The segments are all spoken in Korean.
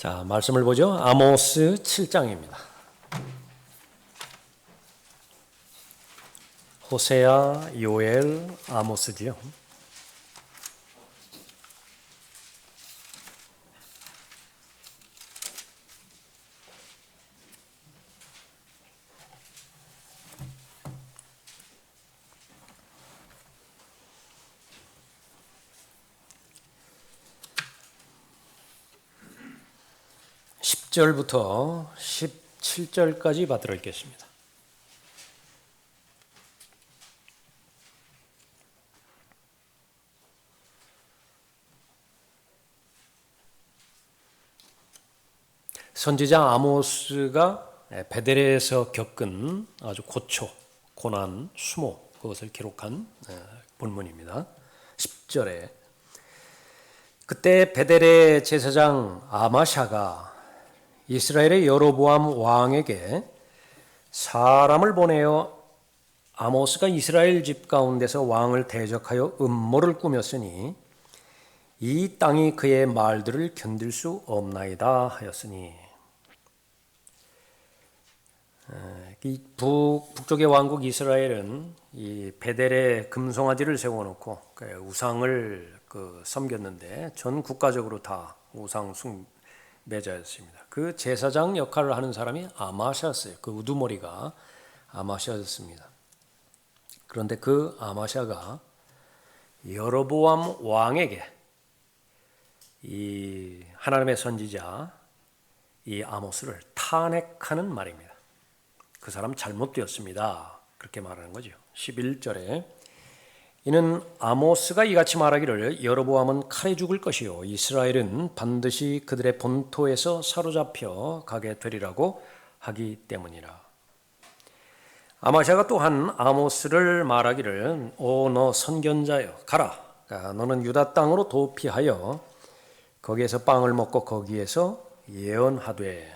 자, 말씀을 보죠. 아모스 7장입니다. 호세아, 요엘, 아모스지요. (10절부터) (17절까지) 받들어 읽겠습니다. 선지자 아모스가 베델에서 겪은 아주 고난, 수모, 그것을 기록한 본문입니다. 10절에 그때 베델의 제사장 아마샤가 이스라엘의 여로보암 왕에게 사람을 보내어 아모스가 이스라엘 집 가운데서 왕을 대적하여 음모를 꾸몄으니 이 땅이 그의 말들을 견딜 수 없나이다 하였으니, 이 북쪽의 왕국 이스라엘은 이 베델에 금송아지를 세워놓고 우상을 섬겼는데 전 국가적으로 다 우상 숭배자였습니다. 그 제사장 역할을 하는 사람이 아마샤였어요. 그 우두머리가 아마샤였습니다. 그런데 그 아마샤가 여로보암 왕에게 이 하나님의 선지자 이 아모스를 탄핵하는 말입니다. 그 사람 잘못되었습니다. 그렇게 말하는 거죠. 11절에 이는 아모스가 이같이 말하기를 여로보암은 칼에 죽을 것이요 이스라엘은 반드시 그들의 본토에서 사로잡혀 가게 되리라고 하기 때문이라. 아마샤가 또한 아모스를 말하기를 오 너 선견자여 가라. 너는 유다 땅으로 도피하여 거기에서 빵을 먹고 거기에서 예언하되.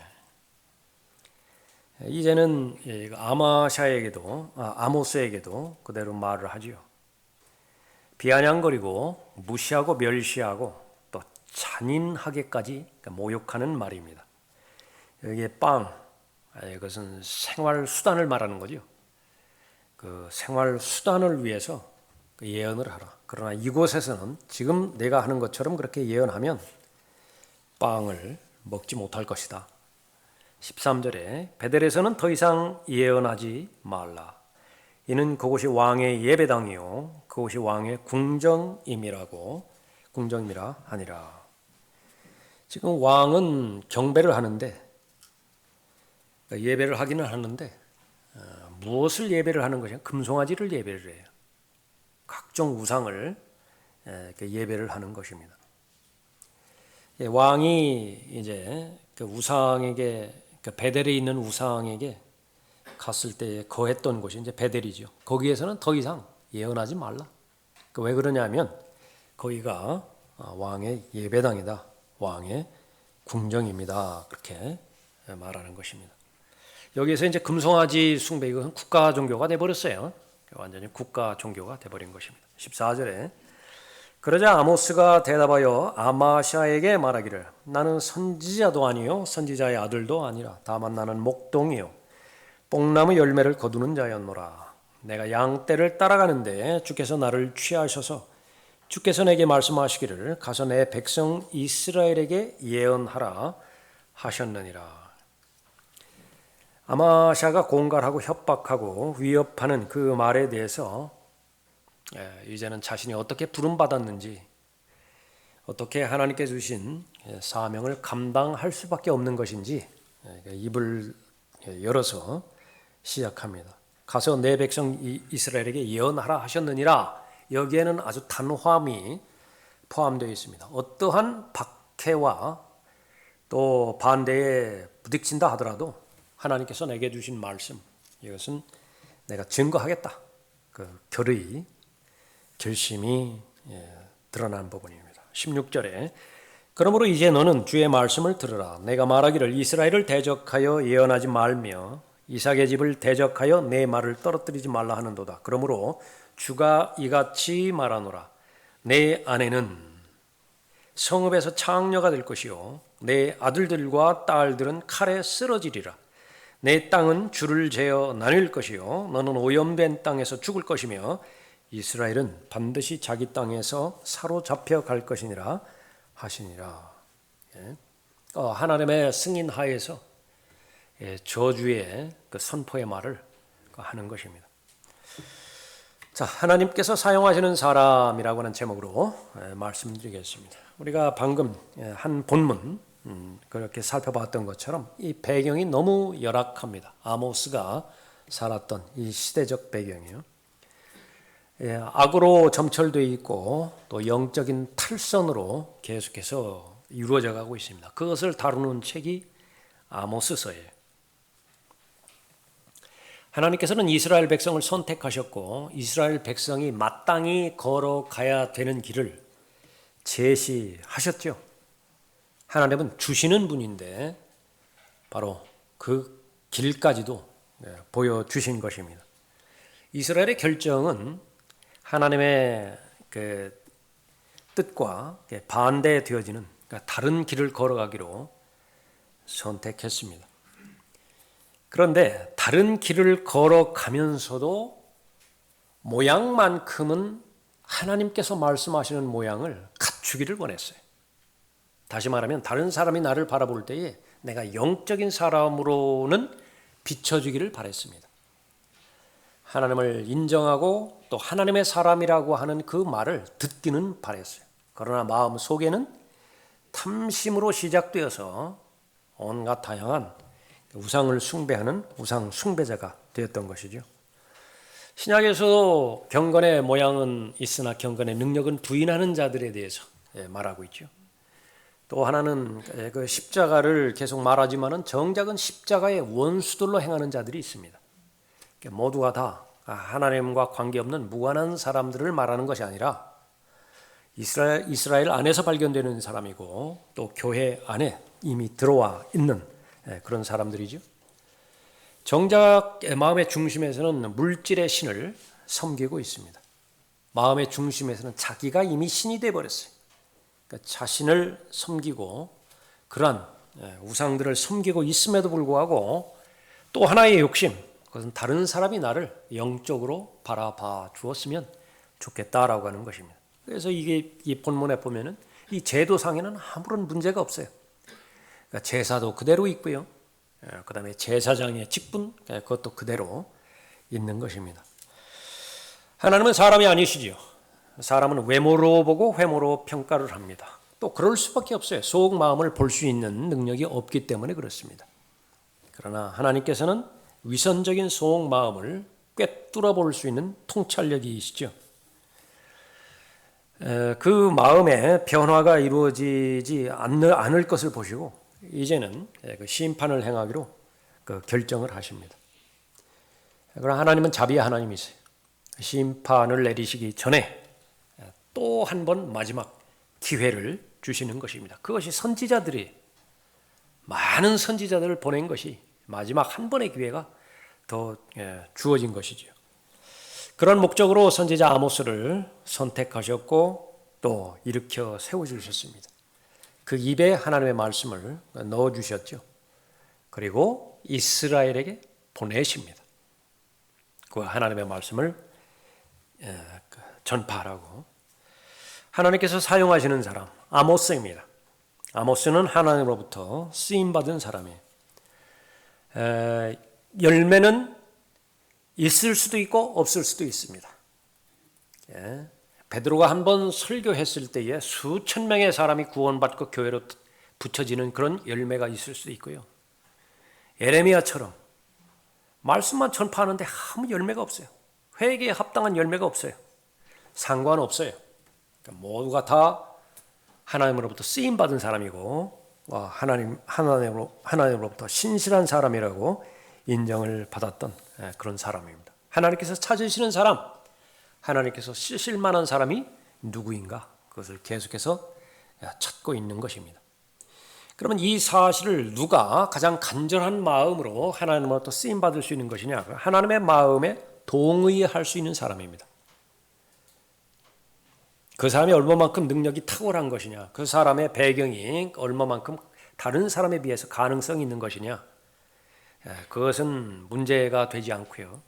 이제는 아마샤에게도 아모스에게도 그대로 말을 하지요. 비아냥거리고 무시하고 멸시하고 또 잔인하게까지 모욕하는 말입니다. 여기에 빵, 이것은 생활 수단을 말하는 거죠. 그 생활 수단을 위해서 예언을 하라. 그러나 이곳에서는 지금 내가 하는 것처럼 그렇게 예언하면 빵을 먹지 못할 것이다. 13절에 베델에서는 더 이상 예언하지 말라. 이는 그곳이 왕의 예배당이요 그곳이 왕의 궁정임이라 하니라. 지금 왕은 경배를 하는데 예배를 하기는 하는데 무엇을 예배를 하는 것이냐? 금송아지를 예배를 해요. 각종 우상을 예배를 하는 것입니다. 왕이 이제 그 우상에게 베델에 있는 우상에게 갔을 때 거했던 곳이 이제 베델이죠. 거기에서는 더 이상 예언하지 말라. 왜 그러냐면 거기가 왕의 예배당이다. 왕의 궁정입니다. 그렇게 말하는 것입니다. 여기에서 이제 금송아지 숭배, 이것은 국가 종교가 돼버렸어요. 완전히 국가 종교가 돼버린 것입니다. 14절에 그러자 아모스가 대답하여 아마샤에게 말하기를 나는 선지자도 아니요 선지자의 아들도 아니라 다만 나는 목동이요 뽕나무 열매를 거두는 자였노라. 내가 양떼를 따라가는데 주께서 나를 취하셔서 주께서 내게 말씀하시기를 가서 내 백성 이스라엘에게 예언하라 하셨느니라. 아마샤가 공갈하고 협박하고 위협하는 그 말에 대해서 이제는 자신이 어떻게 부름받았는지, 어떻게 하나님께 주신 사명을 감당할 수밖에 없는 것인지 입을 열어서 시작합니다. 가서 내 백성 이스라엘에게 예언하라 하셨느니라. 여기에는 아주 단호함이 포함되어 있습니다. 어떠한 박해와 또 반대에 부딪힌다 하더라도 하나님께서 내게 주신 말씀, 이것은 내가 증거하겠다. 그 결심이 드러난 부분입니다. 16절에 그러므로 이제 너는 주의 말씀을 들으라. 내가 말하기를 이스라엘을 대적하여 예언하지 말며 이삭의 집을 대적하여 내 말을 떨어뜨리지 말라 하는도다. 그러므로 주가 이같이 말하노라. 내 아내는 성읍에서 창녀가 될 것이요 내 아들들과 딸들은 칼에 쓰러지리라. 내 땅은 줄을 재어 나뉠 것이요 너는 오염된 땅에서 죽을 것이며 이스라엘은 반드시 자기 땅에서 사로잡혀 갈 것이니라 하시니라. 하나님의 승인 하에서 저주의 그 선포의 말을 하는 것입니다. 자, 하나님께서 사용하시는 사람이라고 하는 제목으로 말씀드리겠습니다. 우리가 방금 한 본문 그렇게 살펴봤던 것처럼 이 배경이 너무 열악합니다. 아모스가 살았던 이 시대적 배경이요. 악으로 점철되어 있고 또 영적인 탈선으로 계속해서 이루어져 가고 있습니다. 그것을 다루는 책이 아모스서예요. 하나님께서는 이스라엘 백성을 선택하셨고 이스라엘 백성이 마땅히 걸어가야 되는 길을 제시하셨죠. 하나님은 주시는 분인데 바로 그 길까지도 보여주신 것입니다. 이스라엘의 결정은 하나님의 그 뜻과 반대되어지는 다른 길을 걸어가기로 선택했습니다. 그런데 다른 길을 걸어가면서도 모양만큼은 하나님께서 말씀하시는 모양을 갖추기를 원했어요. 다시 말하면 다른 사람이 나를 바라볼 때에 내가 영적인 사람으로는 비춰주기를 바랬습니다. 하나님을 인정하고 또 하나님의 사람이라고 하는 그 말을 듣기는 바랬어요. 그러나 마음 속에는 탐심으로 시작되어서 온갖 다양한 우상을 숭배하는 우상 숭배자가 되었던 것이죠. 신약에서도 경건의 모양은 있으나 경건의 능력은 부인하는 자들에 대해서 말하고 있죠. 또 하나는 그 십자가를 계속 말하지만은 정작은 십자가의 원수들로 행하는 자들이 있습니다. 모두가 다 하나님과 관계없는 무관한 사람들을 말하는 것이 아니라 이스라엘 안에서 발견되는 사람이고 또 교회 안에 이미 들어와 있는 그런 사람들이죠. 정작 마음의 중심에서는 물질의 신을 섬기고 있습니다. 마음의 중심에서는 자기가 이미 신이 되어버렸어요. 그러니까 자신을 섬기고 그러한 우상들을 섬기고 있음에도 불구하고 또 하나의 욕심, 그것은 다른 사람이 나를 영적으로 바라봐 주었으면 좋겠다라고 하는 것입니다. 그래서 이게 이 본문에 보면은 이 제도상에는 아무런 문제가 없어요. 그러니까 제사도 그대로 있고요. 그 다음에 제사장의 직분, 그것도 그대로 있는 것입니다. 하나님은 사람이 아니시지요. 사람은 외모로 보고 외모로 평가를 합니다. 또 그럴 수밖에 없어요. 속 마음을 볼 수 있는 능력이 없기 때문에 그렇습니다. 그러나 하나님께서는 위선적인 속 마음을 꿰뚫어 볼 수 있는 통찰력이시죠. 그 마음에 변화가 이루어지지 않을 것을 보시고 이제는 그 심판을 행하기로 결정을 하십니다. 그러나 하나님은 자비의 하나님이세요. 심판을 내리시기 전에 또 한 번 마지막 기회를 주시는 것입니다. 그것이 선지자들이 많은 선지자들을 보낸 것이 마지막 한 번의 기회가 더 주어진 것이죠. 그런 목적으로 선지자 아모스를 선택하셨고 또 일으켜 세워주셨습니다. 그 입에 하나님의 말씀을 넣어주셨죠. 그리고 이스라엘에게 보내십니다. 그 하나님의 말씀을 전파하라고. 하나님께서 사용하시는 사람 아모스입니다. 아모스는 하나님으로부터 쓰임받은 사람이에요. 열매는 있을 수도 있고 없을 수도 있습니다. 베드로가 한 번 설교했을 때에 수천 명의 사람이 구원받고 교회로 붙여지는 그런 열매가 있을 수도 있고요. 예레미야처럼 말씀만 전파하는데 아무 열매가 없어요. 회개에 합당한 열매가 없어요. 상관없어요. 그러니까 모두가 다 하나님으로부터 쓰임받은 사람이고 하나님으로부터 신실한 사람이라고 인정을 받았던 그런 사람입니다. 하나님께서 찾으시는 사람, 하나님께서 쓰실 만한 사람이 누구인가? 그것을 계속해서 찾고 있는 것입니다. 그러면 이 사실을 누가 가장 간절한 마음으로 하나님으로부터 쓰임받을 수 있는 것이냐? 하나님의 마음에 동의할 수 있는 사람입니다. 그 사람이 얼마만큼 능력이 탁월한 것이냐? 그 사람의 배경이 얼마만큼 다른 사람에 비해서 가능성이 있는 것이냐? 그것은 문제가 되지 않고요.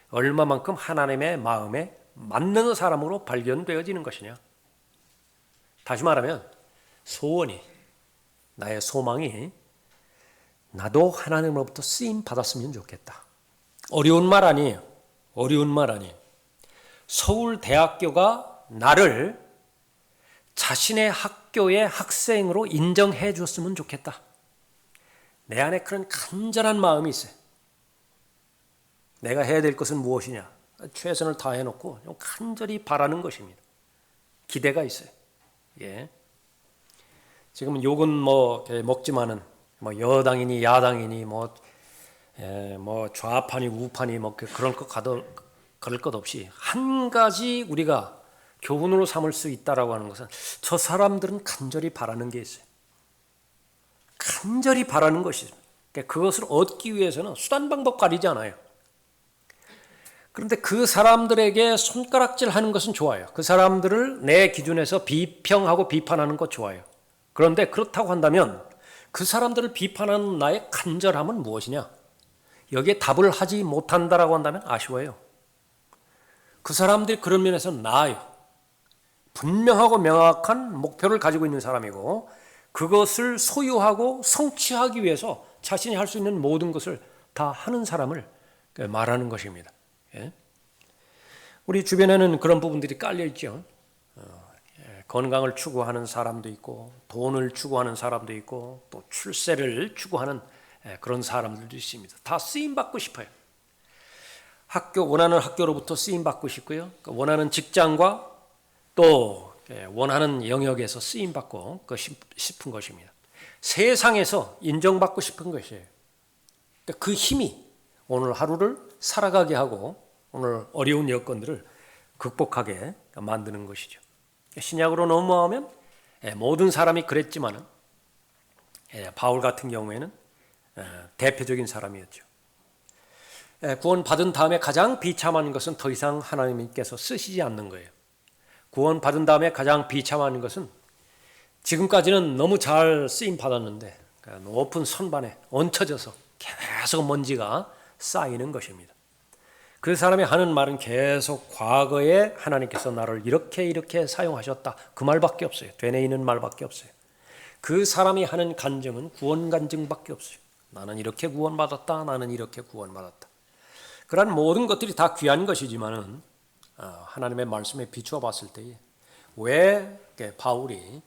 얼마만큼 하나님의 마음에 맞는 사람으로 발견되어지는 것이냐? 다시 말하면 소원이, 나의 소망이 나도 하나님으로부터 쓰임 받았으면 좋겠다. 어려운 말 아니에요. 어려운 말 아니에요. 서울대학교가 나를 자신의 학교의 학생으로 인정해 줬으면 좋겠다. 내 안에 그런 간절한 마음이 있어요. 내가 해야 될 것은 무엇이냐? 최선을 다해놓고 간절히 바라는 것입니다. 기대가 있어요. 예. 지금은 욕은 먹지만은 여당이니 야당이니 좌파니 우파니 그런 것 그럴 것 없이 한 가지 우리가 교훈으로 삼을 수 있다라고 하는 것은 저 사람들은 간절히 바라는 게 있어요. 간절히 바라는 것이죠. 그것을 얻기 위해서는 수단 방법 가리지 않아요. 그런데 그 사람들에게 손가락질 하는 것은 좋아요. 그 사람들을 내 기준에서 비평하고 비판하는 것 좋아요. 그런데 그렇다고 한다면 그 사람들을 비판하는 나의 간절함은 무엇이냐? 여기에 답을 하지 못한다라고 한다면 아쉬워요. 그 사람들이 그런 면에서 나아요. 분명하고 명확한 목표를 가지고 있는 사람이고 그것을 소유하고 성취하기 위해서 자신이 할 수 있는 모든 것을 다 하는 사람을 말하는 것입니다. 예? 우리 주변에는 그런 부분들이 깔려 있죠. 건강을 추구하는 사람도 있고 돈을 추구하는 사람도 있고 또 출세를 추구하는 그런 사람들도 있습니다. 다 쓰임받고 싶어요. 원하는 학교로부터 쓰임받고 싶고요. 원하는 직장과 또 원하는 영역에서 쓰임받고 싶은 것입니다. 세상에서 인정받고 싶은 것이에요. 그 힘이 오늘 하루를 살아가게 하고 오늘 어려운 여건들을 극복하게 만드는 것이죠. 신약으로 넘어가면 모든 사람이 그랬지만은 바울 같은 경우에는 대표적인 사람이었죠. 구원받은 다음에 가장 비참한 것은 더 이상 하나님께서 쓰시지 않는 거예요. 구원받은 다음에 가장 비참한 것은 지금까지는 너무 잘 쓰임 받았는데 높은 선반에 얹혀져서 계속 먼지가 쌓이는 것입니다. 그 사람이 하는 말은 계속 과거에 하나님께서 나를 이렇게 사용하셨다. 그 말밖에 없어요. 되뇌 있는 말밖에 없어요. 그 사람이 하는 간증은 구원 간증밖에 없어요. 나는 이렇게 구원받았다. 나는 이렇게 구원받았다. 그러한 모든 것들이 다 귀한 것이지만은 하나님의 말씀에 비추어 봤을 때에 왜 바울이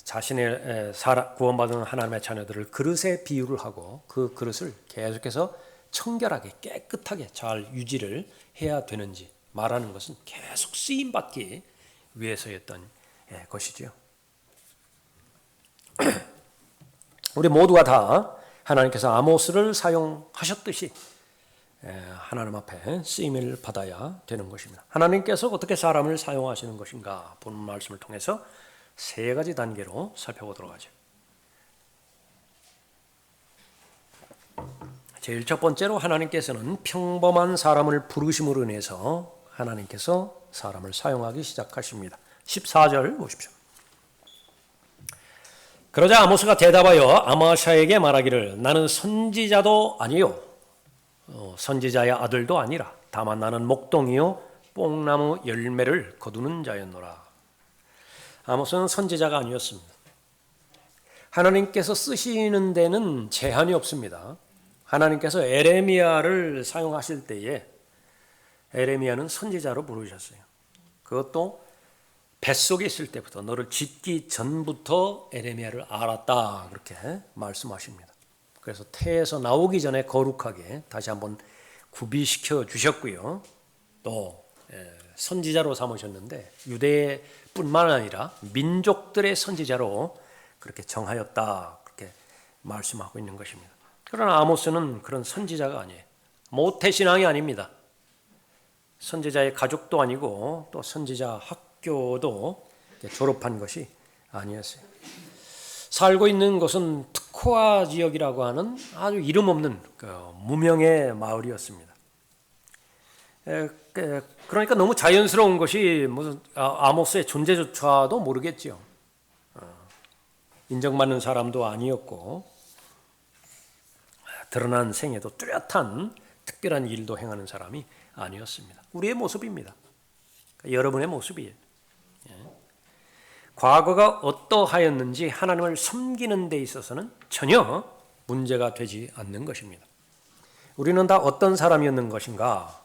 자신의 구원받은 하나님의 자녀들을 그릇에 비유를 하고 그 그릇을 계속해서 청결하게 깨끗하게 잘 유지를 해야 되는지 말하는 것은 계속 쓰임받기 위해서였던 것이죠. 우리 모두가 다 하나님께서 아모스를 사용하셨듯이 하나님 앞에 쓰임을 받아야 되는 것입니다. 하나님께서 어떻게 사람을 사용하시는 것인가 본 말씀을 통해서 세 가지 단계로 살펴보도록 하죠. 제일 첫 번째로 하나님께서는 평범한 사람을 부르심으로 인해서 하나님께서 사람을 사용하기 시작하십니다. 14절 보십시오. 그러자 아모스가 대답하여 아마샤에게 말하기를 나는 선지자도 아니요 선지자의 아들도 아니라 다만 나는 목동이요 뽕나무 열매를 거두는 자였노라. 아모스는 선지자가 아니었습니다. 하나님께서 쓰시는 데는 제한이 없습니다. 하나님께서 에레미야를 사용하실 때에 에레미야는 선지자로 부르셨어요. 그것도 뱃속에 있을 때부터 너를 짓기 전부터 에레미야를 알았다 그렇게 말씀하십니다. 그래서 태에서 나오기 전에 거룩하게 다시 한번 구비시켜 주셨고요. 또 선지자로 삼으셨는데 유대뿐만 아니라 민족들의 선지자로 그렇게 정하였다 그렇게 말씀하고 있는 것입니다. 그러나 아모스는 그런 선지자가 아니에요. 모태신앙이 아닙니다. 선지자의 가족도 아니고 또 선지자 학교도 졸업한 것이 아니었어요. 살고 있는 곳은 특호아 지역이라고 하는 아주 이름 없는 무명의 마을이었습니다. 그러니까 너무 자연스러운 것이 무슨 아모스의 존재조차도 모르겠지요. 인정받는 사람도 아니었고 드러난 생애도 뚜렷한 특별한 일도 행하는 사람이 아니었습니다. 우리의 모습입니다. 여러분의 모습이에요. 과거가 어떠하였는지 하나님을 섬기는 데 있어서는 전혀 문제가 되지 않는 것입니다. 우리는 다 어떤 사람이었는 것인가?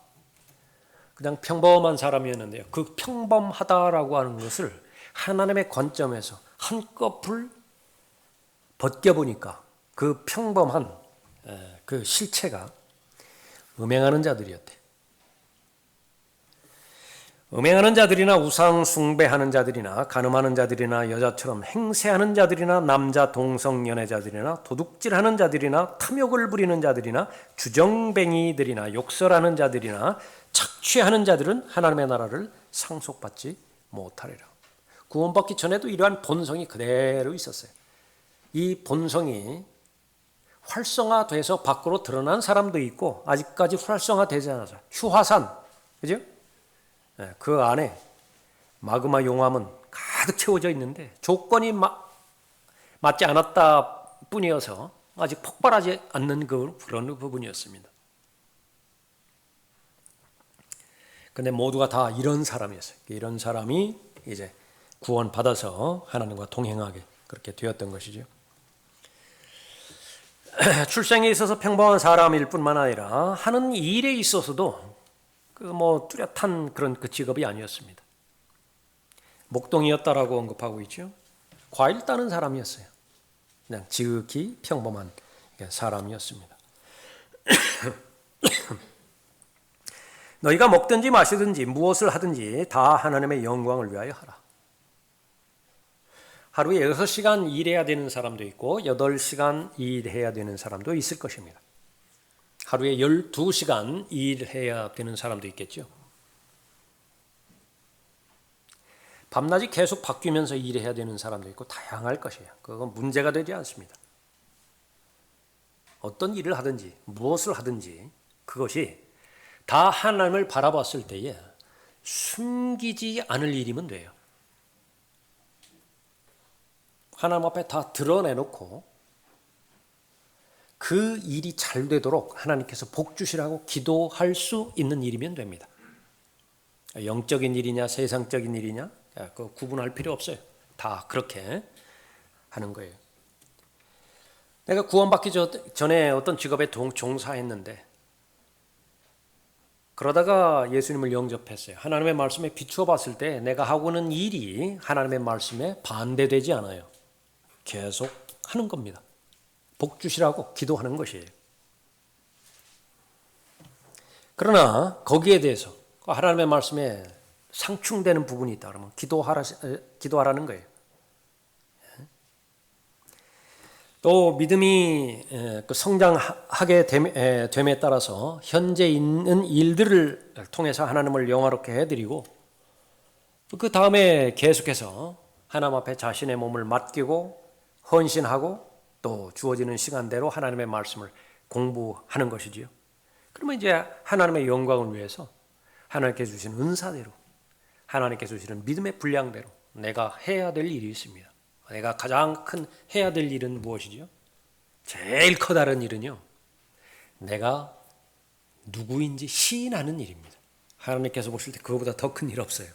그냥 평범한 사람이었는데요. 그 평범하다라고 하는 것을 하나님의 관점에서 한꺼풀 벗겨보니까 그 평범한 그 실체가 음행하는 자들이었대. 음행하는 자들이나 우상 숭배하는 자들이나 간음하는 자들이나 여자처럼 행세하는 자들이나 남자 동성 연애자들이나 도둑질하는 자들이나 탐욕을 부리는 자들이나 주정뱅이들이나 욕설하는 자들이나 착취하는 자들은 하나님의 나라를 상속받지 못하리라. 구원받기 전에도 이러한 본성이 그대로 있었어요. 이 본성이 활성화돼서 밖으로 드러난 사람도 있고 아직까지 활성화되지 않아서 휴화산, 그죠? 그 안에 마그마 용암은 가득 채워져 있는데 조건이 맞지 않았다 뿐이어서 아직 폭발하지 않는 그런 부분이었습니다. 근데 모두가 다 이런 사람이었어요. 이런 사람이 이제 구원받아서 하나님과 동행하게 그렇게 되었던 것이죠. 출생에 있어서 평범한 사람일 뿐만 아니라 하는 일에 있어서도 뚜렷한 그런 그 직업이 아니었습니다. 목동이었다라고 언급하고 있죠. 과일 따는 사람이었어요. 그냥 지극히 평범한 사람이었습니다. 너희가 먹든지 마시든지 무엇을 하든지 다 하나님의 영광을 위하여 하라. 하루에 6시간 일해야 되는 사람도 있고 8시간 일해야 되는 사람도 있을 것입니다. 하루에 12시간 일해야 되는 사람도 있겠죠. 밤낮이 계속 바뀌면서 일해야 되는 사람도 있고 다양할 것이에요. 그건 문제가 되지 않습니다. 어떤 일을 하든지 무엇을 하든지 그것이 다 하나님을 바라봤을 때에 숨기지 않을 일이면 돼요. 하나님 앞에 다 드러내놓고 그 일이 잘 되도록 하나님께서 복 주시라고 기도할 수 있는 일이면 됩니다. 영적인 일이냐 세상적인 일이냐 그 구분할 필요 없어요. 다 그렇게 하는 거예요. 내가 구원받기 전에 어떤 직업에 종사했는데 그러다가 예수님을 영접했어요. 하나님의 말씀에 비추어 봤을 때 내가 하고 있는 일이 하나님의 말씀에 반대되지 않아요. 계속 하는 겁니다. 복 주시라고 기도하는 것이에요. 그러나 거기에 대해서 하나님의 말씀에 상충되는 부분이 있다 그러면 기도하라는 거예요. 또 믿음이 성장하게 됨에 따라서 현재 있는 일들을 통해서 하나님을 영화롭게 해드리고 그 다음에 계속해서 하나님 앞에 자신의 몸을 맡기고 헌신하고 또 주어지는 시간대로 하나님의 말씀을 공부하는 것이지요. 그러면 이제 하나님의 영광을 위해서 하나님께 주시는 은사대로 하나님께 주시는 믿음의 분량대로 내가 해야 될 일이 있습니다. 내가 가장 큰 해야 될 일은 무엇이죠? 제일 커다란 일은요. 내가 누구인지 시인하는 일입니다. 하나님께서 보실 때 그거보다 더 큰 일 없어요.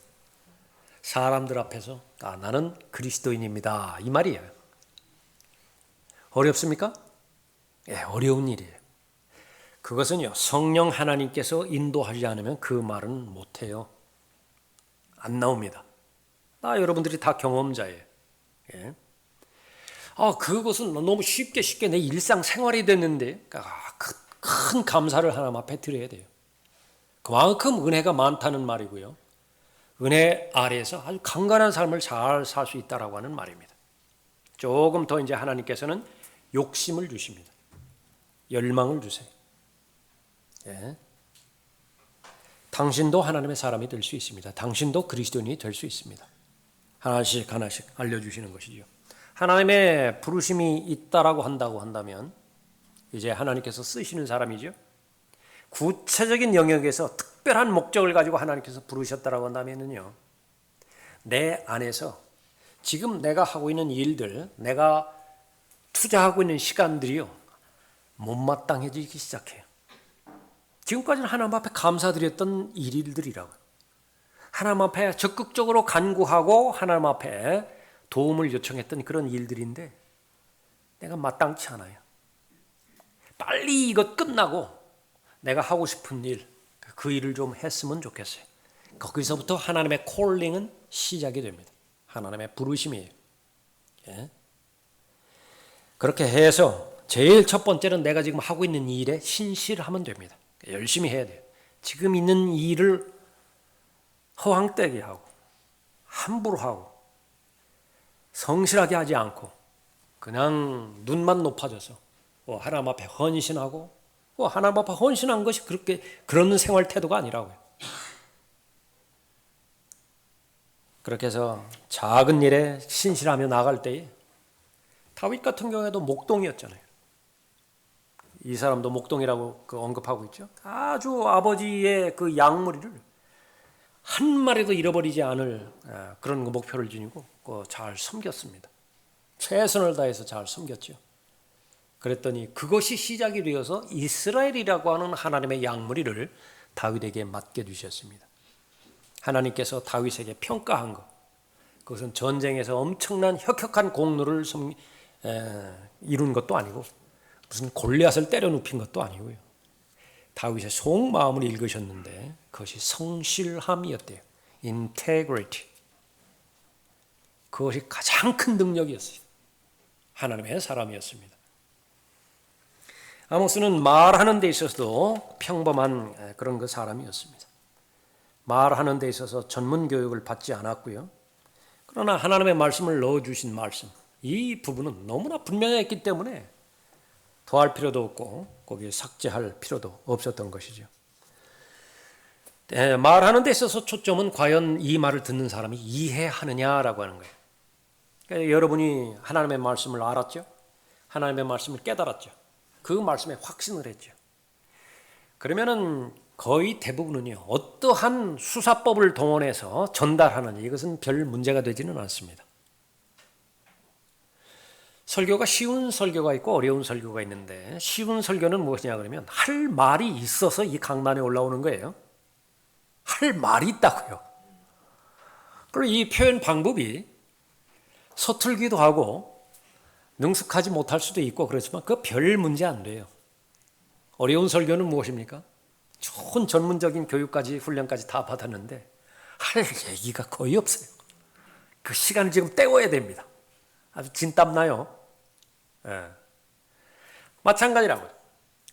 사람들 앞에서 나는 그리스도인입니다. 이 말이에요. 어렵습니까? 예, 어려운 일이에요. 그것은요, 성령 하나님께서 인도하지 않으면 그 말은 못해요. 안 나옵니다. 여러분들이 다 경험자예요. 예. 그것은 너무 쉽게 내 일상생활이 됐는데 큰 감사를 하나님 앞에 드려야 돼요. 그만큼 은혜가 많다는 말이고요. 은혜 아래에서 아주 강건한 삶을 잘 살 수 있다라고 하는 말입니다. 조금 더 이제 하나님께서는 욕심을 주십니다. 열망을 주세요. 예. 당신도 하나님의 사람이 될 수 있습니다. 당신도 그리스도인이 될 수 있습니다. 하나씩 알려주시는 것이죠. 하나님의 부르심이 있다라고 한다면 이제 하나님께서 쓰시는 사람이죠. 구체적인 영역에서 특별한 목적을 가지고 하나님께서 부르셨다라고 한다면요, 내 안에서 지금 내가 하고 있는 일들, 내가 투자하고 있는 시간들이요, 못마땅해지기 시작해요. 지금까지는 하나님 앞에 감사드렸던 일들이라고. 하나님 앞에 적극적으로 간구하고 하나님 앞에 도움을 요청했던 그런 일들인데 내가 마땅치 않아요. 빨리 이것 끝나고 내가 하고 싶은 일, 그 일을 좀 했으면 좋겠어요. 거기서부터 하나님의 콜링은 시작이 됩니다. 하나님의 부르심이에요. 예? 그렇게 해서 제일 첫 번째는 내가 지금 하고 있는 일에 신실하면 됩니다. 열심히 해야 돼요. 지금 있는 일을 허황되게 하고 함부로 하고 성실하게 하지 않고 그냥 눈만 높아져서 하나님 앞에 헌신하고 하나님 앞에 헌신한 것이 그렇게 그런 생활 태도가 아니라고요. 그렇게 해서 작은 일에 신실하며 나갈 때에 다윗 같은 경우에도 목동이었잖아요. 이 사람도 목동이라고 언급하고 있죠. 아주 아버지의 그 양무리를 한 마리도 잃어버리지 않을 그런 목표를 지니고 잘 섬겼습니다. 최선을 다해서 잘 섬겼죠. 그랬더니 그것이 시작이 되어서 이스라엘이라고 하는 하나님의 양무리를 다윗에게 맡겨주셨습니다. 하나님께서 다윗에게 평가한 것, 그것은 전쟁에서 엄청난 혁혁한 공로를 이룬 것도 아니고 무슨 골리앗을 때려 눕힌 것도 아니고요. 다윗의 속마음을 읽으셨는데 그것이 성실함이었대요. integrity. 그것이 가장 큰 능력이었어요. 하나님의 사람이었습니다. 아모스는 말하는 데 있어서도 평범한 그런 그 사람이었습니다. 말하는 데 있어서 전문 교육을 받지 않았고요. 그러나 하나님의 말씀을 넣어주신 말씀, 이 부분은 너무나 분명했기 때문에 더할 필요도 없고 거기에 삭제할 필요도 없었던 것이죠. 말하는 데 있어서 초점은 과연 이 말을 듣는 사람이 이해하느냐라고 하는 거예요. 그러니까 여러분이 하나님의 말씀을 알았죠? 하나님의 말씀을 깨달았죠? 그 말씀에 확신을 했죠. 그러면은 거의 대부분은요, 어떠한 수사법을 동원해서 전달하는 이것은 별 문제가 되지는 않습니다. 설교가 쉬운 설교가 있고 어려운 설교가 있는데 쉬운 설교는 무엇이냐 그러면 할 말이 있어서 이 강단에 올라오는 거예요. 할 말이 있다고요. 그리고 이 표현 방법이 서툴기도 하고 능숙하지 못할 수도 있고 그렇지만 그 별 문제 안 돼요. 어려운 설교는 무엇입니까? 좋은 전문적인 교육까지 훈련까지 다 받았는데 할 얘기가 거의 없어요. 그 시간을 지금 때워야 됩니다. 아주 진땀 나요. 예. 마찬가지라고.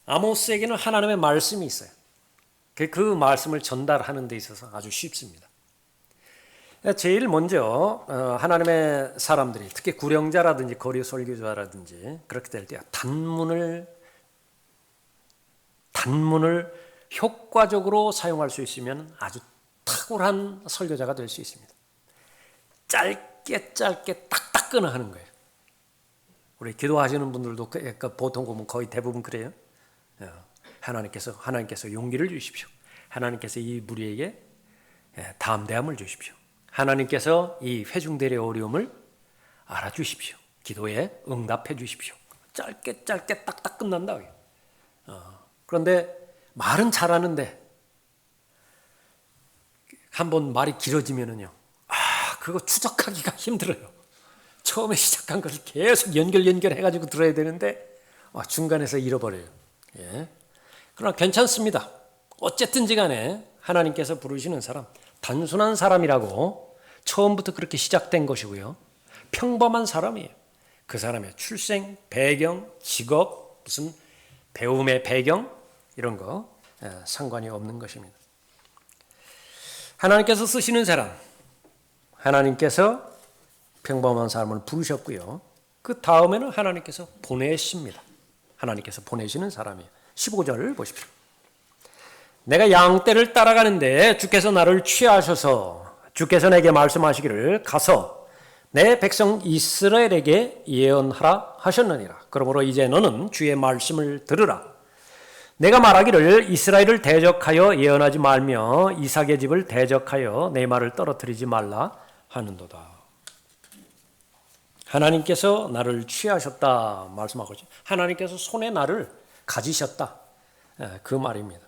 아모스에게는 하나님의 말씀이 있어요. 그 말씀을 전달하는 데 있어서 아주 쉽습니다. 제일 먼저 하나님의 사람들이 특히 구령자라든지 거리 설교자라든지 그렇게 될 때 단문을 효과적으로 사용할 수 있으면 아주 탁월한 설교자가 될 수 있습니다. 짧게 딱딱 끊어 하는 거예요. 우리 기도하시는 분들도 보통 보면 거의 대부분 그래요. 하나님께서 용기를 주십시오. 하나님께서 이 무리에게 담대함을 주십시오. 하나님께서 이 회중들의 어려움을 알아주십시오. 기도에 응답해 주십시오. 짧게 딱딱 끝난다. 그런데 말은 잘하는데 한번 말이 길어지면은요, 그거 추적하기가 힘들어요. 처음에 시작한 것을 계속 연결해가지고 들어야 되는데 중간에서 잃어버려요. 예. 그러나 괜찮습니다. 어쨌든지 간에 하나님께서 부르시는 사람, 단순한 사람이라고 처음부터 그렇게 시작된 것이고요. 평범한 사람이에요. 그 사람의 출생, 배경, 직업, 무슨 배움의 배경 이런 거 상관이 없는 것입니다. 하나님께서 쓰시는 사람, 하나님께서 평범한 사람을 부르셨고요. 그 다음에는 하나님께서 보내십니다. 하나님께서 보내시는 사람이에요. 15절을 보십시오. 내가 양떼를 따라가는데 주께서 나를 취하셔서 주께서 내게 말씀하시기를 가서 내 백성 이스라엘에게 예언하라 하셨느니라. 그러므로 이제 너는 주의 말씀을 들으라. 내가 말하기를 이스라엘을 대적하여 예언하지 말며 이삭의 집을 대적하여 내 말을 떨어뜨리지 말라 하는도다. 하나님께서 나를 취하셨다 말씀하고 있죠. 하나님께서 손에 나를 가지셨다. 그 말입니다.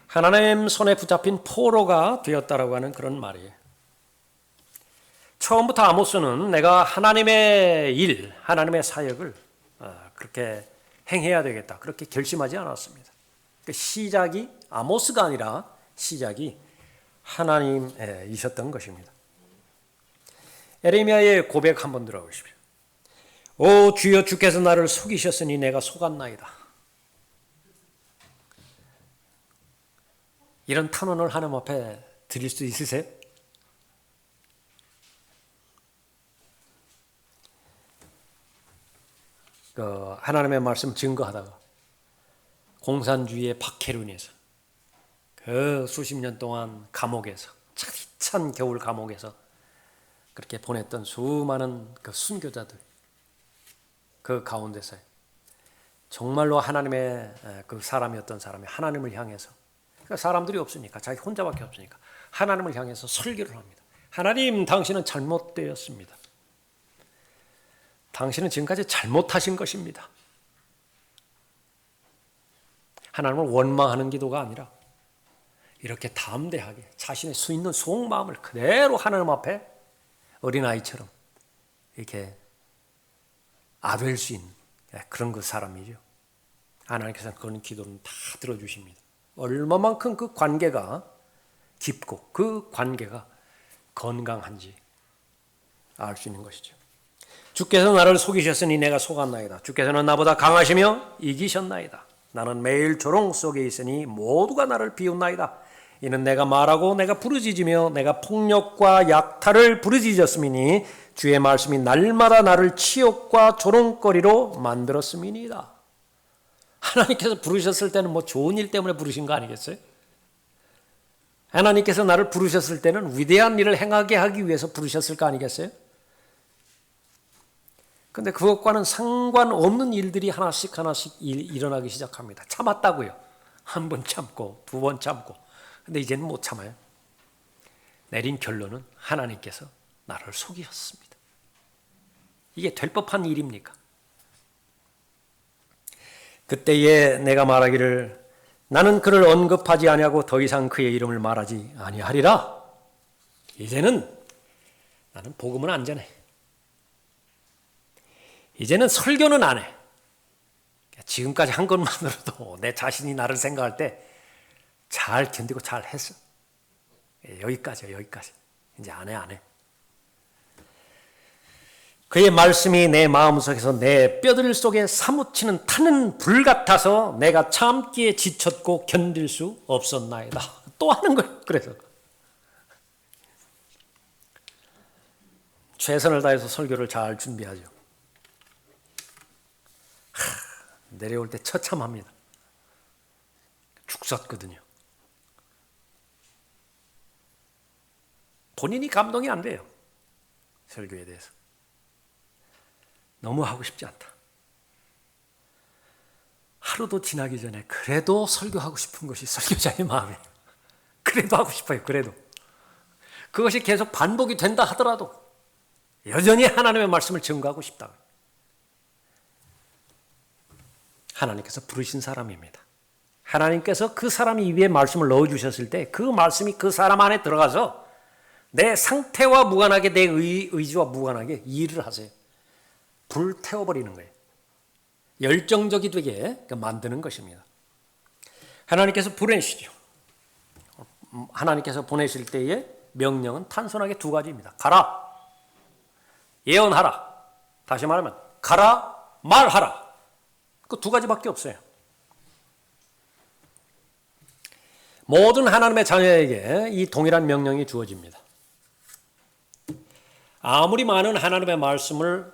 하나님 손에 붙잡힌 포로가 되었다라고 하는 그런 말이에요. 처음부터 아모스는 내가 하나님의 일, 하나님의 사역을 그렇게 행해야 되겠다. 그렇게 결심하지 않았습니다. 시작이 아모스가 아니라 시작이 하나님이셨던 것입니다. 에레미야의 고백 한번 들어보십시오. 오 주여 주께서 나를 속이셨으니 내가 속았나이다. 이런 탄원을 하나님 앞에 드릴 수 있으세요? 하나님의 말씀 증거하다가 공산주의의 박해론에서 그 수십 년 동안 감옥에서 차디찬 겨울 감옥에서 그렇게 보냈던 수많은 그 순교자들 그 가운데서 정말로 하나님의 그 사람이었던 사람이 하나님을 향해서 그러니까 사람들이 없으니까 자기 혼자밖에 없으니까 하나님을 향해서 설교를 합니다. 하나님 당신은 잘못되었습니다. 당신은 지금까지 잘못하신 것입니다. 하나님을 원망하는 기도가 아니라 이렇게 담대하게 자신의 수 있는 속마음을 그대로 하나님 앞에 어린아이처럼 이렇게 아뢰일 수 있는 그런 그 사람이죠. 하나님께서는 그런 기도는 다 들어주십니다. 얼마만큼 그 관계가 깊고 그 관계가 건강한지 알 수 있는 것이죠. 주께서 나를 속이셨으니 내가 속았나이다. 주께서는 나보다 강하시며 이기셨나이다. 나는 매일 조롱 속에 있으니 모두가 나를 비웃나이다. 이는 내가 말하고 내가 부르짖으며 내가 폭력과 약탈을 부르짖었음이니 주의 말씀이 날마다 나를 치욕과 조롱거리로 만들었음이니이다. 하나님께서 부르셨을 때는 뭐 좋은 일 때문에 부르신 거 아니겠어요? 하나님께서 나를 부르셨을 때는 위대한 일을 행하게 하기 위해서 부르셨을 거 아니겠어요? 근데 그것과는 상관없는 일들이 하나씩 일어나기 시작합니다. 참았다고요. 한 번 참고 두 번 참고. 근데 이제는 못 참아요. 내린 결론은 하나님께서 나를 속이셨습니다. 이게 될 법한 일입니까? 그때에 내가 말하기를 나는 그를 언급하지 아니하고 더 이상 그의 이름을 말하지 아니하리라. 이제는 나는 복음은 안 전해. 이제는 설교는 안 해. 지금까지 한 것만으로도 내 자신이 나를 생각할 때 잘 견디고 잘 했어. 여기까지야, 여기까지. 이제 안 해. 그의 말씀이 내 마음속에서 내 뼈들 속에 사무치는 타는 불 같아서 내가 참기에 지쳤고 견딜 수 없었나이다. 또 하는 거예요. 그래서 최선을 다해서 설교를 잘 준비하죠. 내려올 때 처참합니다. 죽었거든요. 본인이 감동이 안 돼요. 설교에 대해서. 너무 하고 싶지 않다. 하루도 지나기 전에 그래도 설교하고 싶은 것이 설교자의 마음이에요. 그래도 하고 싶어요. 그래도. 그것이 계속 반복이 된다 하더라도 여전히 하나님의 말씀을 증거하고 싶다. 하나님께서 부르신 사람입니다. 하나님께서 그 사람 입에 말씀을 넣어주셨을 때 그 말씀이 그 사람 안에 들어가서 내 상태와 무관하게 내 의지와 무관하게 일을 하세요. 불 태워버리는 거예요. 열정적이 되게 만드는 것입니다. 하나님께서 보내시죠. 하나님께서 보내실 때의 명령은 단순하게 두 가지입니다. 가라, 예언하라. 다시 말하면 가라, 말하라. 그 두 가지밖에 없어요. 모든 하나님의 자녀에게 이 동일한 명령이 주어집니다. 아무리 많은 하나님의 말씀을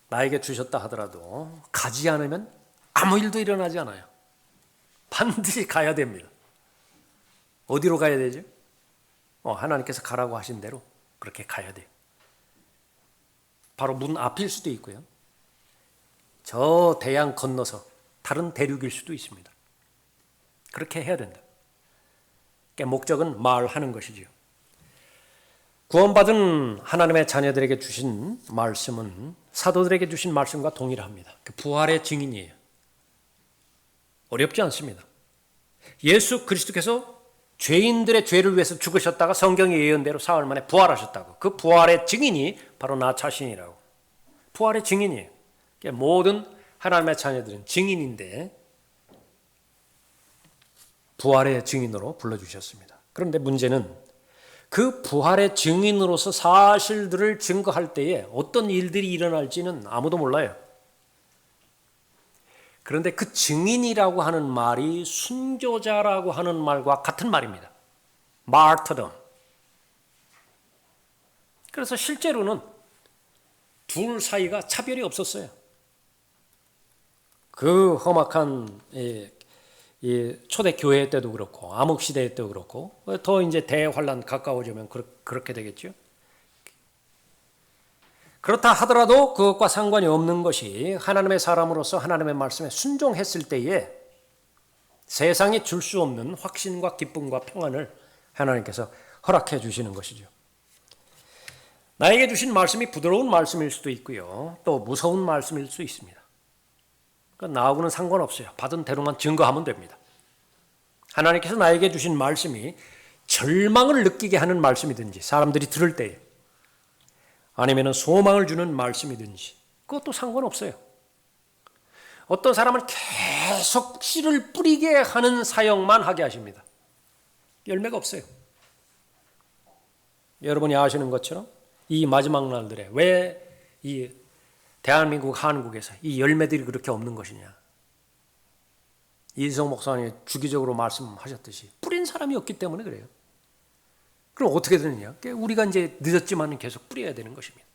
나에게 주셨다 하더라도 가지 않으면 아무 일도 일어나지 않아요. 반드시 가야 됩니다. 어디로 가야 되죠? 하나님께서 가라고 하신 대로 그렇게 가야 돼요. 바로 문 앞일 수도 있고요. 저 대양 건너서 다른 대륙일 수도 있습니다. 그렇게 해야 된다. 그러니까 목적은 말하는 것이지요. 구원받은 하나님의 자녀들에게 주신 말씀은 사도들에게 주신 말씀과 동일합니다. 그 부활의 증인이에요. 어렵지 않습니다. 예수 그리스도께서 죄인들의 죄를 위해서 죽으셨다가 성경의 예언대로 사흘 만에 부활하셨다고. 그 부활의 증인이 바로 나 자신이라고. 부활의 증인이에요. 모든 하나님의 자녀들은 증인인데 부활의 증인으로 불러주셨습니다. 그런데 문제는 그 부활의 증인으로서 사실들을 증거할 때에 어떤 일들이 일어날지는 아무도 몰라요. 그런데 그 증인이라고 하는 말이 순교자라고 하는 말과 같은 말입니다. 마르터덤. 그래서 실제로는 둘 사이가 차별이 없었어요. 그 험악한 초대교회 때도 그렇고 암흑시대 때도 그렇고 더 이제 대환란 가까워지면 그렇게 되겠죠. 그렇다 하더라도 그것과 상관이 없는 것이 하나님의 사람으로서 하나님의 말씀에 순종했을 때에 세상에 줄 수 없는 확신과 기쁨과 평안을 하나님께서 허락해 주시는 것이죠. 나에게 주신 말씀이 부드러운 말씀일 수도 있고요. 또 무서운 말씀일 수 있습니다. 그러니까 나하고는 상관없어요. 받은 대로만 증거하면 됩니다. 하나님께서 나에게 주신 말씀이 절망을 느끼게 하는 말씀이든지 사람들이 들을 때에 아니면 소망을 주는 말씀이든지 그것도 상관없어요. 어떤 사람은 계속 씨를 뿌리게 하는 사역만 하게 하십니다. 열매가 없어요. 여러분이 아시는 것처럼 이 마지막 날들에 왜 이 대한민국 한국에서 이 열매들이 그렇게 없는 것이냐. 이인성 목사님이 주기적으로 말씀하셨듯이 뿌린 사람이 없기 때문에 그래요. 그럼 어떻게 되느냐? 우리가 이제 늦었지만 계속 뿌려야 되는 것입니다.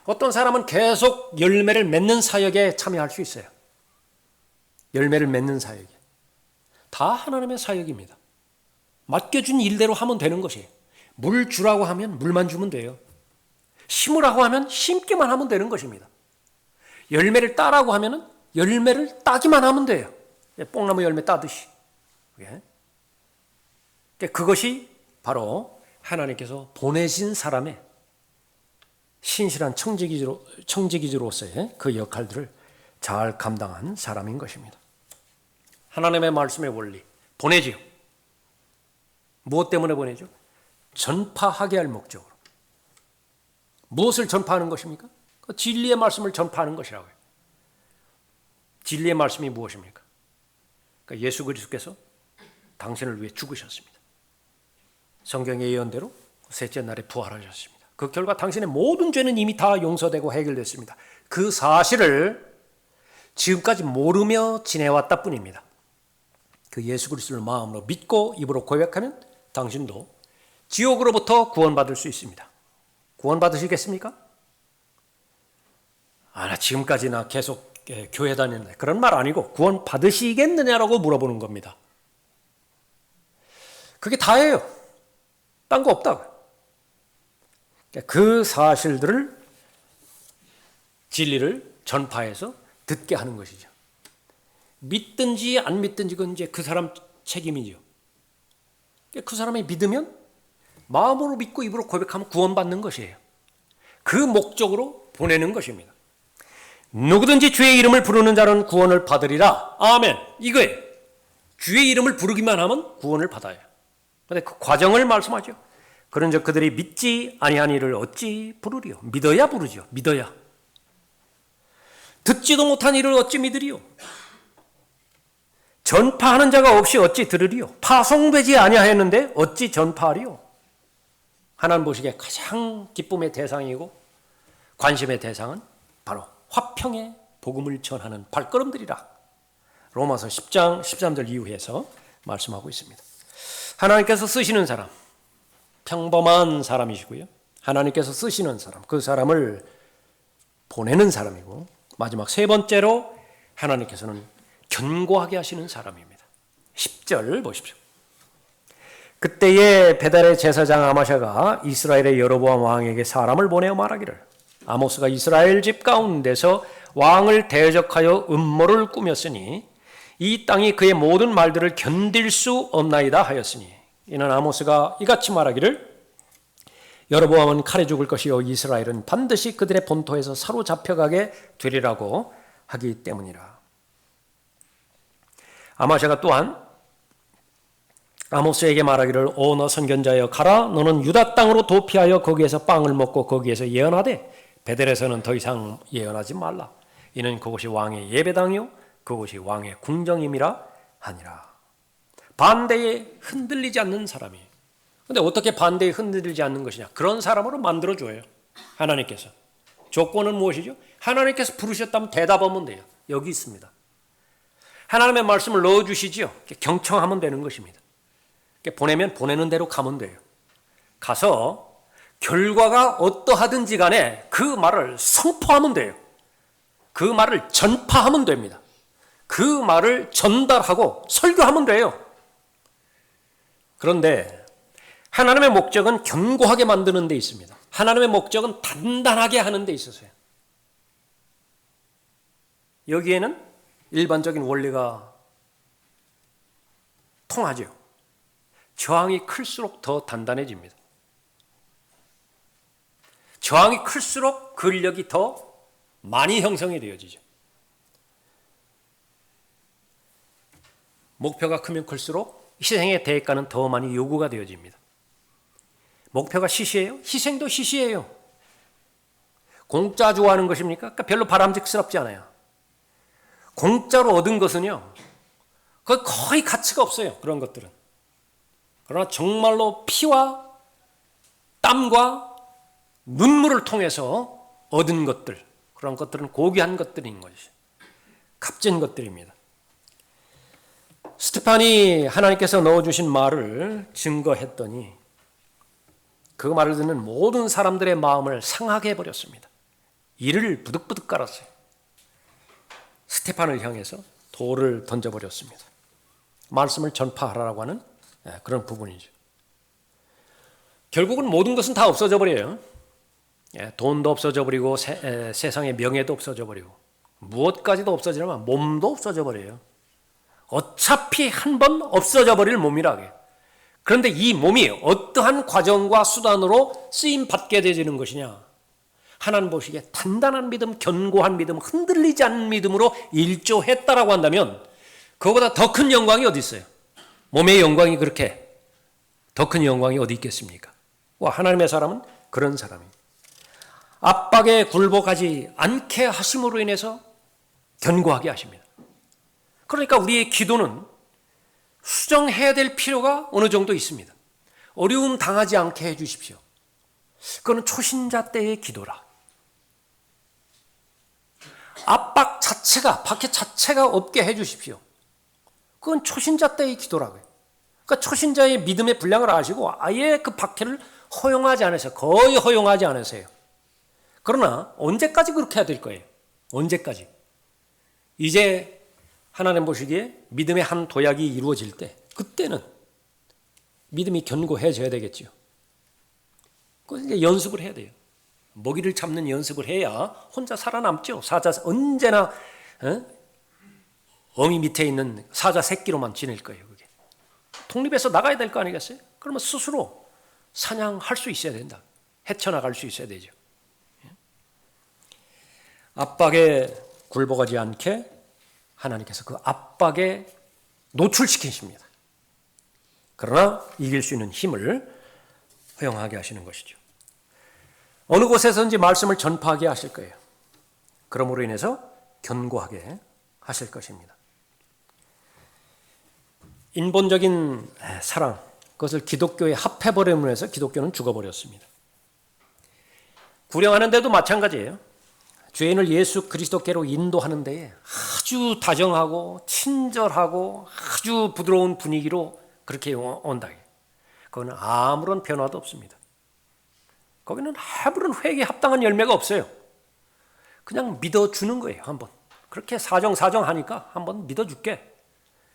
어떤 사람은 계속 열매를 맺는 사역에 참여할 수 있어요. 열매를 맺는 사역에. 다 하나님의 사역입니다. 맡겨준 일대로 하면 되는 것이에요. 물 주라고 하면 물만 주면 돼요. 심으라고 하면 심기만 하면 되는 것입니다. 열매를 따라고 하면 열매를 따기만 하면 돼요. 뽕나무 열매 따듯이. 그것이 바로 하나님께서 보내신 사람의 신실한 청지기주로서의 그 역할들을 잘 감당한 사람인 것입니다. 하나님의 말씀의 원리, 보내지요. 무엇 때문에 보내죠? 전파하게 할 목적으로. 무엇을 전파하는 것입니까? 진리의 말씀을 전파하는 것이라고요. 진리의 말씀이 무엇입니까? 그러니까 예수 그리스도께서 당신을 위해 죽으셨습니다. 성경의 예언대로 셋째 날에 부활하셨습니다. 그 결과 당신의 모든 죄는 이미 다 용서되고 해결됐습니다. 그 사실을 지금까지 모르며 지내왔다 뿐입니다. 그 예수 그리스도를 마음으로 믿고 입으로 고백하면 당신도 지옥으로부터 구원받을 수 있습니다. 구원받으시겠습니까? 나 지금까지나 계속 교회 다녔는데 그런 말 아니고 구원받으시겠느냐라고 물어보는 겁니다. 그게 다예요. 딴 거 없다고요. 그 사실들을 진리를 전파해서 듣게 하는 것이죠. 믿든지 안 믿든지 그건 이제 그 사람 책임이죠. 그 사람이 믿으면 마음으로 믿고 입으로 고백하면 구원받는 것이에요. 그 목적으로 보내는 것입니다. 누구든지 주의 이름을 부르는 자는 구원을 받으리라. 아멘. 이거예요. 주의 이름을 부르기만 하면 구원을 받아요. 그런데 그 과정을 말씀하죠. 그런즉 그들이 믿지 아니한 이를 어찌 부르리요. 믿어야 부르죠. 믿어야. 듣지도 못한 이를 어찌 믿으리요. 전파하는 자가 없이 어찌 들으리요. 파송되지 아니하였는데 어찌 전파하리요. 하나님 보시기에 가장 기쁨의 대상이고 관심의 대상은 바로 화평의 복음을 전하는 발걸음들이라. 로마서 10장 13절 이후에서 말씀하고 있습니다. 하나님께서 쓰시는 사람, 평범한 사람이시고요. 하나님께서 쓰시는 사람, 그 사람을 보내는 사람이고 마지막 세 번째로 하나님께서는 견고하게 하시는 사람입니다. 10절 보십시오. 그때에 베델의 제사장 아마샤가 이스라엘의 여로보암 왕에게 사람을 보내어 말하기를 아모스가 이스라엘 집 가운데서 왕을 대적하여 음모를 꾸몄으니 이 땅이 그의 모든 말들을 견딜 수 없나이다 하였으니 이는 아모스가 이같이 말하기를 여로보암은 칼에 죽을 것이요 이스라엘은 반드시 그들의 본토에서 사로잡혀가게 되리라고 하기 때문이라. 아마샤가 또한 아모스에게 말하기를 오 너 선견자여 가라 너는 유다 땅으로 도피하여 거기에서 빵을 먹고 거기에서 예언하되 베델에서는 더 이상 예언하지 말라. 이는 그곳이 왕의 예배당이요 그곳이 왕의 궁정임이라 하니라. 반대에 흔들리지 않는 사람이. 근데 어떻게 반대에 흔들리지 않는 것이냐? 그런 사람으로 만들어줘요. 하나님께서. 조건은 무엇이죠? 하나님께서 부르셨다면 대답하면 돼요. 여기 있습니다. 하나님의 말씀을 넣어주시지요. 경청하면 되는 것입니다. 보내면 보내는 대로 가면 돼요. 가서 결과가 어떠하든지 간에 그 말을 선포하면 돼요. 그 말을 전파하면 됩니다. 그 말을 전달하고 설교하면 돼요. 그런데 하나님의 목적은 견고하게 만드는 데 있습니다. 하나님의 목적은 단단하게 하는 데 있어서요. 여기에는 일반적인 원리가 통하죠. 저항이 클수록 더 단단해집니다. 저항이 클수록 근력이 더 많이 형성이 되어지죠. 목표가 크면 클수록 희생의 대가는 더 많이 요구가 되어집니다. 목표가 시시해요? 희생도 시시해요. 공짜 좋아하는 것입니까? 그러니까 별로 바람직스럽지 않아요. 공짜로 얻은 것은요, 거의 가치가 없어요. 그런 것들은. 그러나 정말로 피와 땀과 눈물을 통해서 얻은 것들, 그런 것들은 고귀한 것들인 것이죠. 값진 것들입니다. 스테판이 하나님께서 넣어주신 말을 증거했더니 그 말을 듣는 모든 사람들의 마음을 상하게 해버렸습니다. 이를 부득부득 깔았어요. 스테판을 향해서 돌을 던져버렸습니다. 말씀을 전파하라고 하는 그런 부분이죠. 결국은 모든 것은 다 없어져 버려요. 돈도 없어져 버리고 세상의 명예도 없어져 버리고 무엇까지도 없어지지만 몸도 없어져 버려요. 어차피 한 번 없어져 버릴 몸이라고요. 그런데 이 몸이 어떠한 과정과 수단으로 쓰임받게 되지는 것이냐? 하나님 보시기에 단단한 믿음, 견고한 믿음, 흔들리지 않는 믿음으로 일조했다라고 한다면 그거보다 더 큰 영광이 어디 있어요? 몸의 영광이 그렇게 더 큰 영광이 어디 있겠습니까? 하나님의 사람은 그런 사람입니다. 압박에 굴복하지 않게 하심으로 인해서 견고하게 하십니다. 그러니까 우리의 기도는 수정해야 될 필요가 어느 정도 있습니다. 어려움 당하지 않게 해 주십시오. 그건 초신자 때의 기도라. 압박 자체가, 박해 자체가 없게 해 주십시오. 그건 초신자 때의 기도라고요. 그러니까 초신자의 믿음의 분량을 아시고 아예 그 박해를 허용하지 않으세요. 거의 허용하지 않으세요. 그러나 언제까지 그렇게 해야 될 거예요? 언제까지? 이제 하나님 보시기에 믿음의 한 도약이 이루어질 때 그때는 믿음이 견고해져야 되겠죠. 그래서 이제 연습을 해야 돼요. 먹이를 잡는 연습을 해야 혼자 살아남죠. 사자 언제나 어미 밑에 있는 사자 새끼로만 지낼 거예요. 그게 독립해서 나가야 될 거 아니겠어요? 그러면 스스로 사냥할 수 있어야 된다. 헤쳐나갈 수 있어야 되죠. 압박에 굴복하지 않게 하나님께서 그 압박에 노출시키십니다. 그러나 이길 수 있는 힘을 허용하게 하시는 것이죠. 어느 곳에서든지 말씀을 전파하게 하실 거예요. 그러므로 인해서 견고하게 하실 것입니다. 인본적인 사랑, 그것을 기독교에 합해버림으로 해서 기독교는 죽어버렸습니다. 구령하는 데도 마찬가지예요. 죄인을 예수 그리스도께로 인도하는 데에 아주 다정하고 친절하고 아주 부드러운 분위기로 그렇게 온다. 그거는 아무런 변화도 없습니다. 거기는 아무런 회개에 합당한 열매가 없어요. 그냥 믿어주는 거예요. 한번 그렇게 사정하니까 한번 믿어줄게.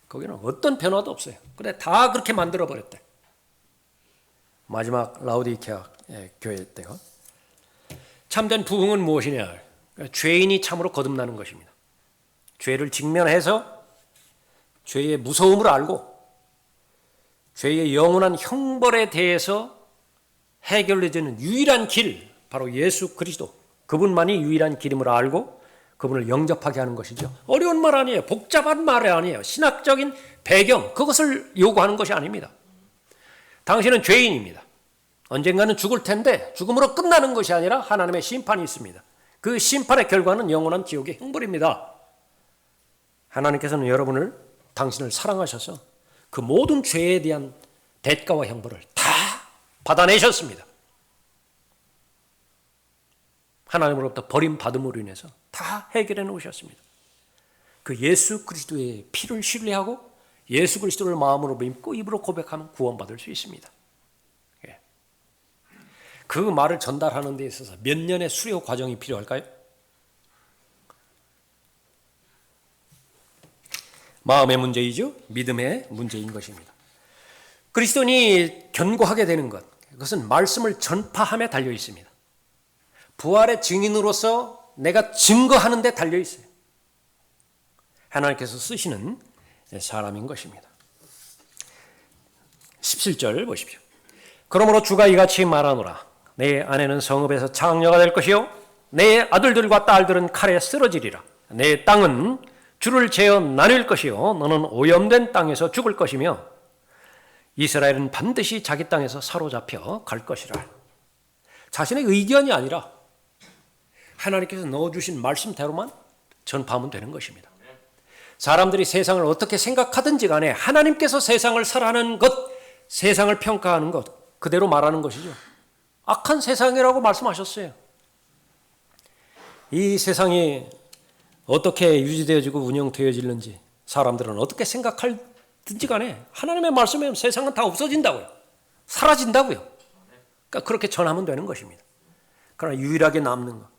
거기는 어떤 변화도 없어요. 그래 다 그렇게 만들어버렸대. 마지막 라우디케아 교회 때가 참된 부흥은 무엇이냐? 죄인이 참으로 거듭나는 것입니다. 죄를 직면해서 죄의 무서움을 알고 죄의 영원한 형벌에 대해서 해결되는 유일한 길, 바로 예수 그리스도, 그분만이 유일한 길임을 알고 그분을 영접하게 하는 것이죠. 어려운 말 아니에요. 복잡한 말 아니에요. 신학적인 배경, 그것을 요구하는 것이 아닙니다. 당신은 죄인입니다. 언젠가는 죽을 텐데 죽음으로 끝나는 것이 아니라 하나님의 심판이 있습니다. 그 심판의 결과는 영원한 지옥의 형벌입니다. 하나님께서는 여러분을, 당신을 사랑하셔서 그 모든 죄에 대한 대가와 형벌을 다 받아내셨습니다. 하나님으로부터 버림받음으로 인해서 다 해결해 놓으셨습니다. 그 예수 그리스도의 피를 신뢰하고 예수 그리스도를 마음으로 믿고 입으로 고백하면 구원받을 수 있습니다. 그 말을 전달하는 데 있어서 몇 년의 수료 과정이 필요할까요? 마음의 문제이죠. 믿음의 문제인 것입니다. 그리스도인이 견고하게 되는 것, 그것은 말씀을 전파함에 달려 있습니다. 부활의 증인으로서 내가 증거하는 데 달려 있어요. 하나님께서 쓰시는 사람인 것입니다. 17절 보십시오. 그러므로 주가 이같이 말하노라. 내 아내는 성읍에서 창녀가 될 것이요 내 아들들과 딸들은 칼에 쓰러지리라. 내 땅은 주를 재어 나눌 것이요 너는 오염된 땅에서 죽을 것이며 이스라엘은 반드시 자기 땅에서 사로잡혀 갈 것이라. 자신의 의견이 아니라 하나님께서 넣어주신 말씀대로만 전파하면 되는 것입니다. 사람들이 세상을 어떻게 생각하든지 간에 하나님께서 세상을 살아가는 것, 세상을 평가하는 것 그대로 말하는 것이죠. 악한 세상이라고 말씀하셨어요. 이 세상이 어떻게 유지되어지고 운영되어지는지 사람들은 어떻게 생각하든지 간에 하나님의 말씀에 세상은 다 없어진다고요. 사라진다고요. 그러니까 그렇게 전하면 되는 것입니다. 그러나 유일하게 남는 것,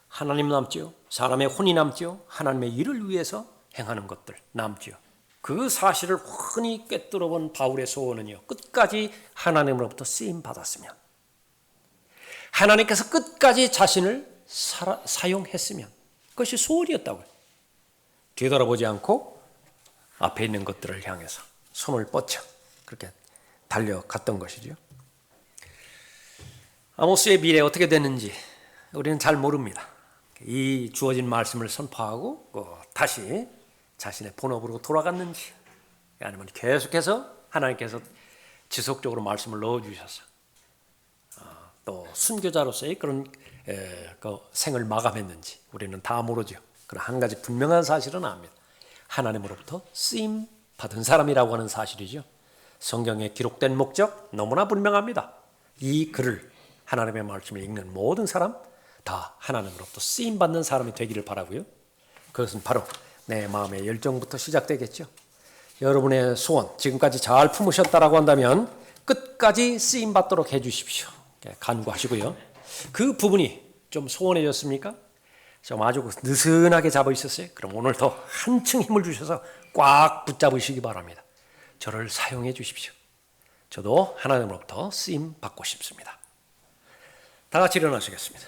하나님 남지요. 사람의 혼이 남지요. 하나님의 일을 위해서 행하는 것들 남지요. 그 사실을 훤히 꿰뚫어 본 바울의 소원은요, 끝까지 하나님으로부터 쓰임 받았으면, 하나님께서 끝까지 자신을 사용했으면, 그것이 소원이었다고요. 뒤돌아보지 않고 앞에 있는 것들을 향해서 손을 뻗쳐 그렇게 달려갔던 것이죠. 아모스의 미래 어떻게 됐는지 우리는 잘 모릅니다. 이 주어진 말씀을 선포하고 다시 자신의 본업으로 돌아갔는지, 아니면 계속해서 하나님께서 지속적으로 말씀을 넣어주셔서 또 순교자로서의 그런 생을 마감했는지 우리는 다 모르죠. 그러나 한 가지 분명한 사실은 압니다. 하나님으로부터 쓰임 받은 사람이라고 하는 사실이죠. 성경에 기록된 목적 너무나 분명합니다. 이 글을, 하나님의 말씀을 읽는 모든 사람 다 하나님으로부터 쓰임 받는 사람이 되기를 바라고요. 그것은 바로 내 마음의 열정부터 시작되겠죠. 여러분의 소원 지금까지 잘 품으셨다라고 한다면 끝까지 쓰임 받도록 해주십시오. 간구하시고요. 그 부분이 좀 소원해졌습니까? 좀 아주 느슨하게 잡아 있었어요. 그럼 오늘 더 한층 힘을 주셔서 꽉 붙잡으시기 바랍니다. 저를 사용해 주십시오. 저도 하나님으로부터 쓰임 받고 싶습니다. 다 같이 일어나시겠습니다.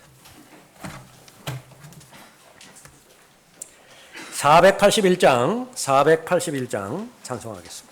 481장 찬송하겠습니다.